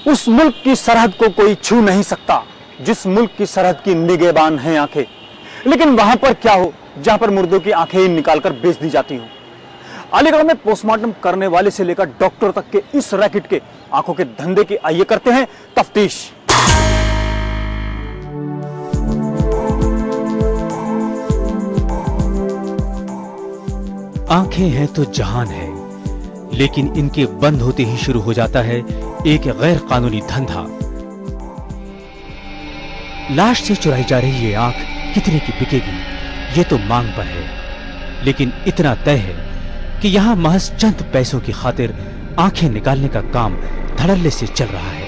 उस मुल्क की सरहद को कोई छू नहीं सकता जिस मुल्क की सरहद की निगहबान हैं आंखें। लेकिन वहां पर क्या हो जहां पर मुर्दों की आंखें ही निकालकर बेच दी जाती हो। अलीगढ़ में पोस्टमार्टम करने वाले से लेकर डॉक्टर तक के इस रैकेट के आंखों के धंधे की आइए करते हैं तफ्तीश। आंखें हैं तो जहान है, लेकिन इनके बंद होते ही शुरू हो जाता है एक गैर कानूनी धंधा। लाश से चुराई जा रही ये आंख कितने की बिकेगी, ये तो मांग पर है। लेकिन इतना तय है कि यहां महज चंद पैसों की खातिर आंखें निकालने का काम धड़ल्ले से चल रहा है।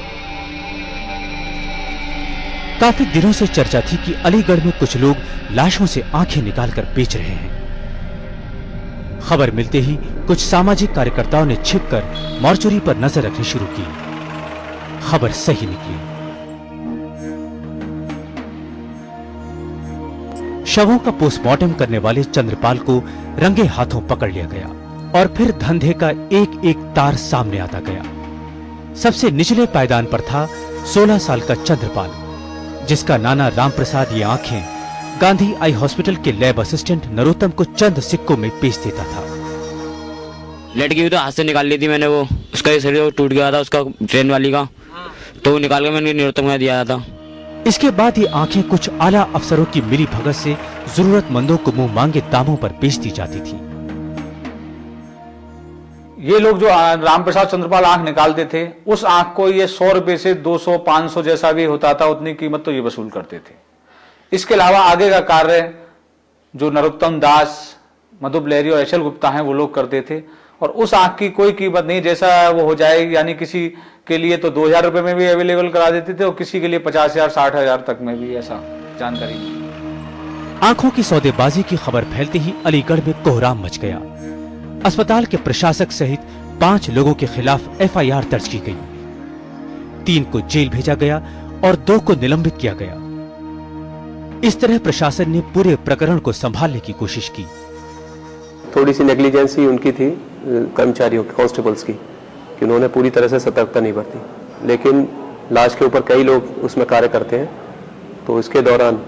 काफी दिनों से चर्चा थी कि अलीगढ़ में कुछ लोग लाशों से आंखें निकालकर बेच रहे हैं। खबर मिलते ही कुछ सामाजिक कार्यकर्ताओं ने छिपकर मॉर्चरी पर नजर रखनी शुरू की। खबर सही निकली। शवों का पोस्टमार्टम करने वाले चंद्रपाल को रंगे हाथों पकड़ लिया गया और फिर धंधे का एक एक तार सामने आता गया। सबसे निचले पायदान पर था 16 साल का चंद्रपाल, जिसका नाना रामप्रसाद ये आंखें गांधी आई हॉस्पिटल के लैब असिस्टेंट नरोत्तम को चंद सिक्कों में बेच देता था। लड़की हुई तो हाथ से निकाल ली थी मैंने, वो उसका शरीर टूट गया था उसका ट्रेन वाली का, तो वो निकाल के मैंने नरोत्तम को दिया था। इसके बाद ये आंखें कुछ आला अफसरों की मिली भगत से जरूरतमंदों को मुंह मांगे दामों पर बेच दी जाती थी। ये लोग जो रामप्रसाद चंद्रपाल आंख निकालते थे, उस आंख को ये 100 रुपए से 200 500 जैसा भी होता था उतनी कीमत तो ये वसूल करते थे। इसके अलावा आगे का कार्य जो नरोत्तम दास, मधुब लहरी और एचएल गुप्ता हैं वो लोग करते थे। और उस आंख की कोई कीमत नहीं, जैसा वो हो जाए, यानी किसी के लिए तो 2000 रुपए में भी अवेलेबल करा देते थे और किसी के लिए 50,000 60,000 तक में भी, ऐसा जानकारी। आंखों की सौदेबाजी की खबर फैलते ही अलीगढ़ में कोहराम मच गया। अस्पताल के प्रशासक सहित 5 लोगों के खिलाफ एफआईआर दर्ज की गई। 3 को जेल भेजा गया और 2 को निलंबित किया गया। इस तरह प्रशासन ने पूरे प्रकरण को संभालने की कोशिश की। थोड़ी सी नेग्लिजेंसी उनकी थी, कर्मचारियों की, कांस्टेबल्स की, कि उन्होंने पूरी तरह से सतर्कता नहीं बरती। लेकिन लाश के ऊपर कई लोग उसमें कार्य करते हैं, तो इसके दौरान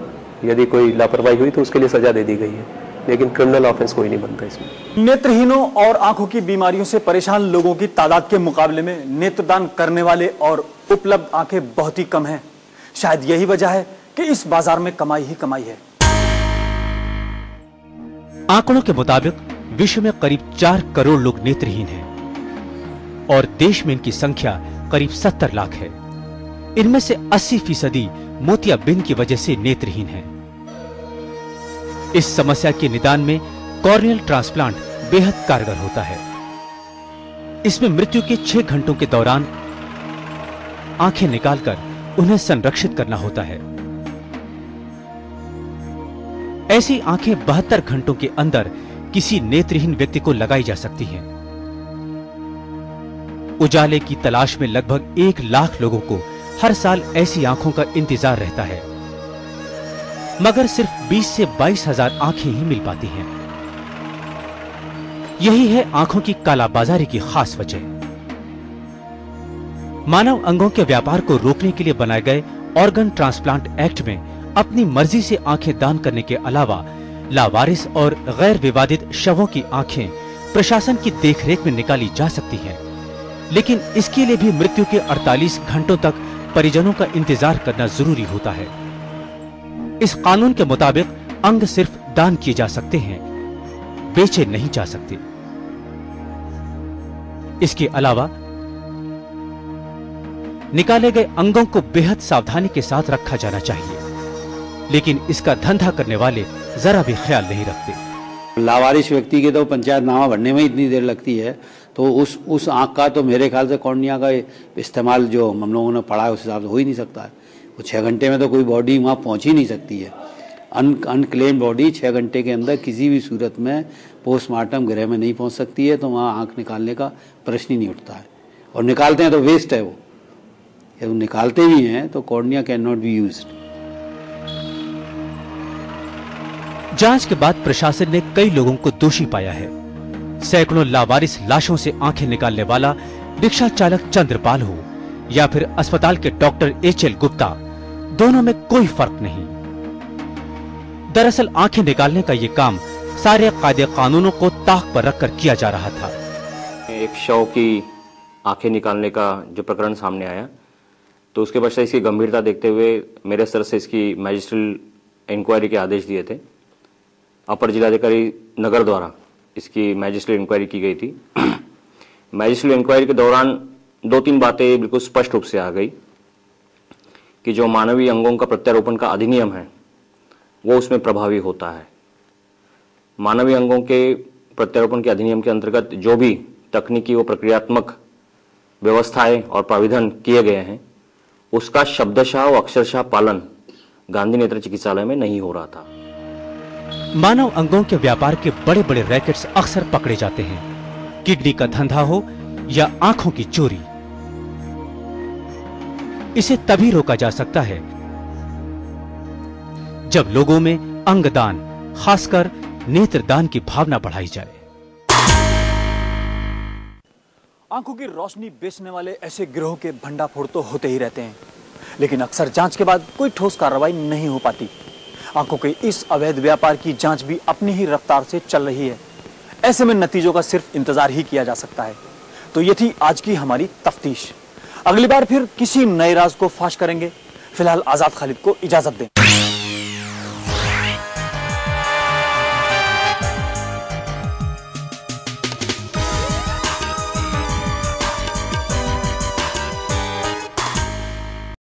यदि कोई लापरवाही हुई तो उसके लिए सजा दे दी गई है, लेकिन क्रिमिनल ऑफेंस कोई नहीं बनता इसमें। नेत्रहीनों और आंखों की बीमारियों से परेशान लोगों की तादाद के मुकाबले में नेत्रदान करने वाले और उपलब्ध आंखें बहुत ही कम हैं। शायद यही वजह है कि इस बाजार में कमाई ही कमाई है। आंकड़ों के मुताबिक विश्व में करीब 4 करोड़ लोग नेत्रहीन हैं और देश में इनकी संख्या करीब 70 लाख है। इनमें से 80% मोतियाबिंद की वजह से नेत्रहीन हैं। इस समस्या के निदान में कॉर्नियल ट्रांसप्लांट बेहद कारगर होता है। इसमें मृत्यु के 6 घंटों के दौरान आंखें निकालकर उन्हें संरक्षित करना होता है। ऐसी आंखें 72 घंटों के अंदर किसी नेत्रहीन व्यक्ति को लगाई जा सकती हैं। उजाले की तलाश में लगभग 1 लाख लोगों को हर साल ऐसी आंखों का इंतजार रहता है, मगर सिर्फ 20 से 22 हजार आंखें ही मिल पाती हैं। यही है आंखों की कालाबाजारी की खास वजह। मानव अंगों के व्यापार को रोकने के लिए बनाए गए ऑर्गन ट्रांसप्लांट एक्ट में अपनी मर्जी से आंखें दान करने के अलावा लावारिस और गैर विवादित शवों की आंखें प्रशासन की देखरेख में निकाली जा सकती हैं, लेकिन इसके लिए भी मृत्यु के 48 घंटों तक परिजनों का इंतजार करना जरूरी होता है। इस कानून के मुताबिक अंग सिर्फ दान किए जा सकते हैं, बेचे नहीं जा सकते। इसके अलावा निकाले गए अंगों को बेहद सावधानी के साथ रखा जाना चाहिए, लेकिन इसका धंधा करने वाले जरा भी ख्याल नहीं रखते। लावारिस व्यक्ति के तो पंचायतनामा भरने में इतनी देर लगती है, तो उस आंख का तो मेरे ख्याल से कॉर्निया का इस्तेमाल जो हम लोगों ने पढ़ा है उस हिसाब से हो ही नहीं सकता है। वो 6 घंटे में तो कोई बॉडी वहाँ पहुँच ही नहीं सकती है। अनक्लेम बॉडी 6 घंटे के अंदर किसी भी सूरत में पोस्टमार्टम गृह में नहीं पहुँच सकती है, तो वहाँ आंख निकालने का प्रश्न ही नहीं उठता है। और निकालते हैं तो वेस्ट है वो, जब निकालते भी हैं तो cornea can not be used. जांच के बाद प्रशासन ने कई लोगों को दोषी पाया है। सैकड़ों लावारिस लाशों से आंखें निकालने वाला रिक्शा चालक चंद्रपाल हो या फिर अस्पताल के डॉक्टर एचएल गुप्ता, दोनों में कोई फर्क नहीं। दरअसल आंखें निकालने का ये काम सारे कायदे कानूनों को ताक पर रखकर किया जा रहा था। एक शव की आंखें निकालने का जो प्रकरण सामने आया, तो उसके पश्चात इसकी गंभीरता देखते हुए मेरे स्तर से इसकी मैजिस्ट्रियल इंक्वायरी के आदेश दिए थे। अपर जिलाधिकारी नगर द्वारा इसकी मैजिस्ट्रियल इंक्वायरी की गई थी। मैजिस्ट्रियल इंक्वायरी के दौरान 2-3 बातें बिल्कुल स्पष्ट रूप से आ गई कि जो मानवीय अंगों का प्रत्यारोपण का अधिनियम है वो उसमें प्रभावी होता है। मानवीय अंगों के प्रत्यारोपण के अधिनियम के अंतर्गत जो भी तकनीकी व प्रक्रियात्मक व्यवस्थाएं और प्राविधान किए गए हैं उसका शब्दशः व अक्षरशः पालन गांधी नेत्र चिकित्सालय में नहीं हो रहा था। मानव अंगों के व्यापार के बड़े बड़े रैकेट्स अक्सर पकड़े जाते हैं। किडनी का धंधा हो या आंखों की चोरी, इसे तभी रोका जा सकता है जब लोगों में अंगदान, खासकर नेत्रदान की भावना बढ़ाई जाए। आंखों की रोशनी बेचने वाले ऐसे गिरोह के भंडाफोड़ तो होते ही रहते हैं, लेकिन अक्सर जांच के बाद कोई ठोस कार्रवाई नहीं हो पाती। आंखों के इस अवैध व्यापार की जांच भी अपनी ही रफ्तार से चल रही है। ऐसे में नतीजों का सिर्फ इंतजार ही किया जा सकता है। तो ये थी आज की हमारी तफ्तीश। अगली बार फिर किसी नए राज को फाश करेंगे। फिलहाल आजाद खालिद को इजाजत दें।